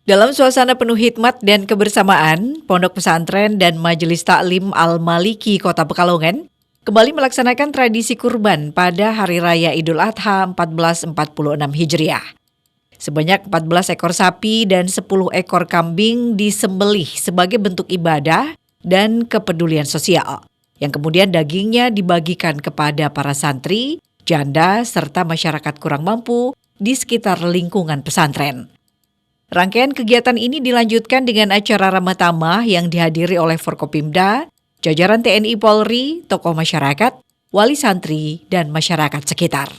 Dalam suasana penuh hikmat dan kebersamaan, Pondok Pesantren dan Majelis Taklim Al-Maliki Kota Pekalongan kembali melaksanakan tradisi kurban pada Hari Raya Idul Adha 1446 Hijriah. Sebanyak 14 ekor sapi dan 10 ekor kambing disembelih sebagai bentuk ibadah dan kepedulian sosial, yang kemudian dagingnya dibagikan kepada para santri, janda, serta masyarakat kurang mampu di sekitar lingkungan pesantren. Rangkaian kegiatan ini dilanjutkan dengan acara Ramah Tamah yang dihadiri oleh Forkopimda, jajaran TNI Polri, tokoh masyarakat, wali santri, dan masyarakat sekitar.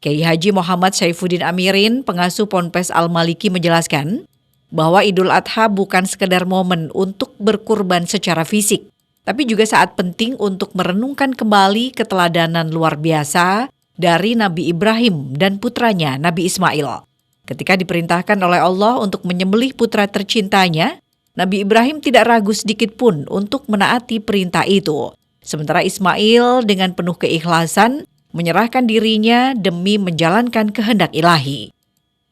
Kiai Haji Muhammad Saifuddin Amirin, pengasuh Ponpes Al-Maliki menjelaskan bahwa Idul Adha bukan sekedar momen untuk berkurban secara fisik, tapi juga saat penting untuk merenungkan kembali keteladanan luar biasa dari Nabi Ibrahim dan putranya Nabi Ismail. Ketika diperintahkan oleh Allah untuk menyembelih putra tercintanya, Nabi Ibrahim tidak ragu sedikit pun untuk menaati perintah itu. Sementara Ismail dengan penuh keikhlasan menyerahkan dirinya demi menjalankan kehendak ilahi.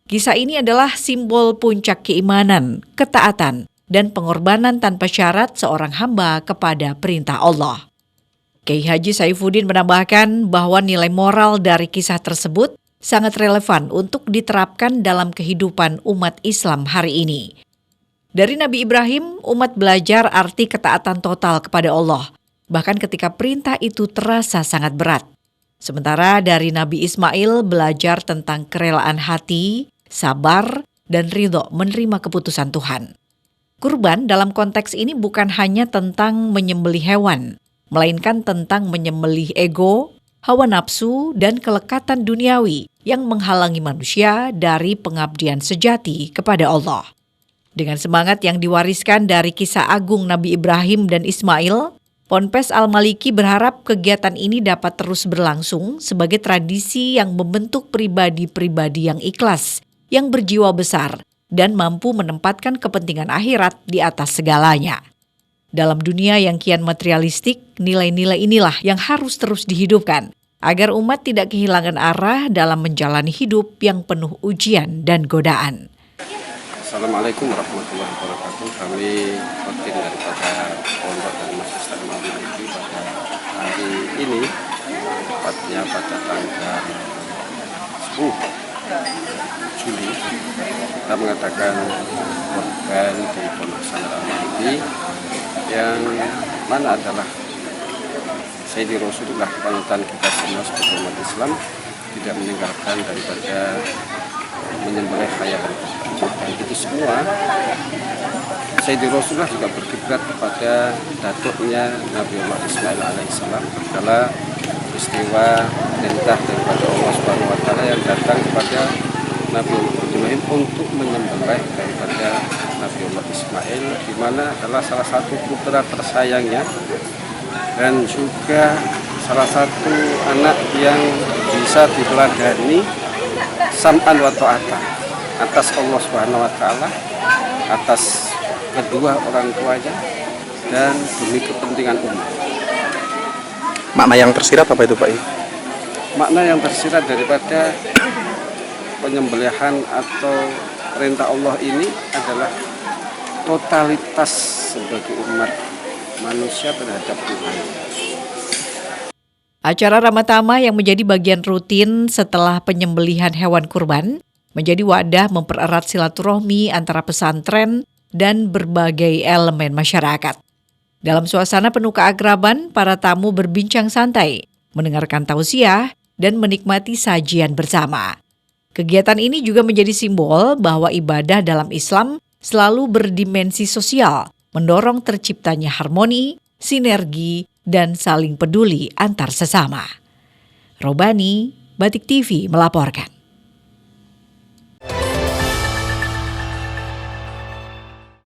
Kisah ini adalah simbol puncak keimanan, ketaatan, dan pengorbanan tanpa syarat seorang hamba kepada perintah Allah. Kiai Haji Saifuddin menambahkan bahwa nilai moral dari kisah tersebut sangat relevan untuk diterapkan dalam kehidupan umat Islam hari ini. Dari Nabi Ibrahim, umat belajar arti ketaatan total kepada Allah, bahkan ketika perintah itu terasa sangat berat. Sementara dari Nabi Ismail belajar tentang kerelaan hati, sabar, dan ridho menerima keputusan Tuhan. Kurban dalam konteks ini bukan hanya tentang menyembelih hewan, melainkan tentang menyembelih ego, hawa nafsu, dan kelekatan duniawi yang menghalangi manusia dari pengabdian sejati kepada Allah. Dengan semangat yang diwariskan dari kisah agung Nabi Ibrahim dan Ismail, Ponpes Al-Maliki berharap kegiatan ini dapat terus berlangsung sebagai tradisi yang membentuk pribadi-pribadi yang ikhlas, yang berjiwa besar, dan mampu menempatkan kepentingan akhirat di atas segalanya. Dalam dunia yang kian materialistik, nilai-nilai inilah yang harus terus dihidupkan, agar umat tidak kehilangan arah dalam menjalani hidup yang penuh ujian dan godaan. Assalamualaikum warahmatullahi wabarakatuh. Kami rutin daripada Pondok dan Majelis Taklim Al-Maliki pada hari ini, tepatnya pada tanggal 10 Juli, kita mengadakan kurban di Pondok Pesantren Al-Maliki yang mana adalah Sayyidi Rasulullah, panutan kita semua sebagai umat Islam, tidak meninggalkan daripada menyembelih hayawan. Dan itu semua Sayyidi Rasulullah juga berkiblat kepada datuknya Nabi Ismail alaihissalam adalah peristiwa perintah daripada Allah Subhanahu wa taala yang datang kepada Nabi Ibrahim untuk menyembelih daripada Nabi Ismail, di mana adalah salah satu putra tersayangnya dan juga salah satu anak yang bisa diteladani sam'an wa ta'atan atas Allah Subhanahu wa taala, atas kedua orang tuanya, dan demi kepentingan umat. Makna yang tersirat apa itu, Pak? Makna yang tersirat daripada penyembelihan atau perintah Allah ini adalah totalitas sebagai umat manusia terhadap Tuhan. Acara Ramah Tamah yang menjadi bagian rutin setelah penyembelihan hewan kurban menjadi wadah mempererat silaturahmi antara pesantren dan berbagai elemen masyarakat. Dalam suasana penuh keakraban, para tamu berbincang santai, mendengarkan tausiah, dan menikmati sajian bersama. Kegiatan ini juga menjadi simbol bahwa ibadah dalam Islam selalu berdimensi sosial, mendorong terciptanya harmoni, sinergi, dan saling peduli antar sesama. Robani, Batik TV melaporkan.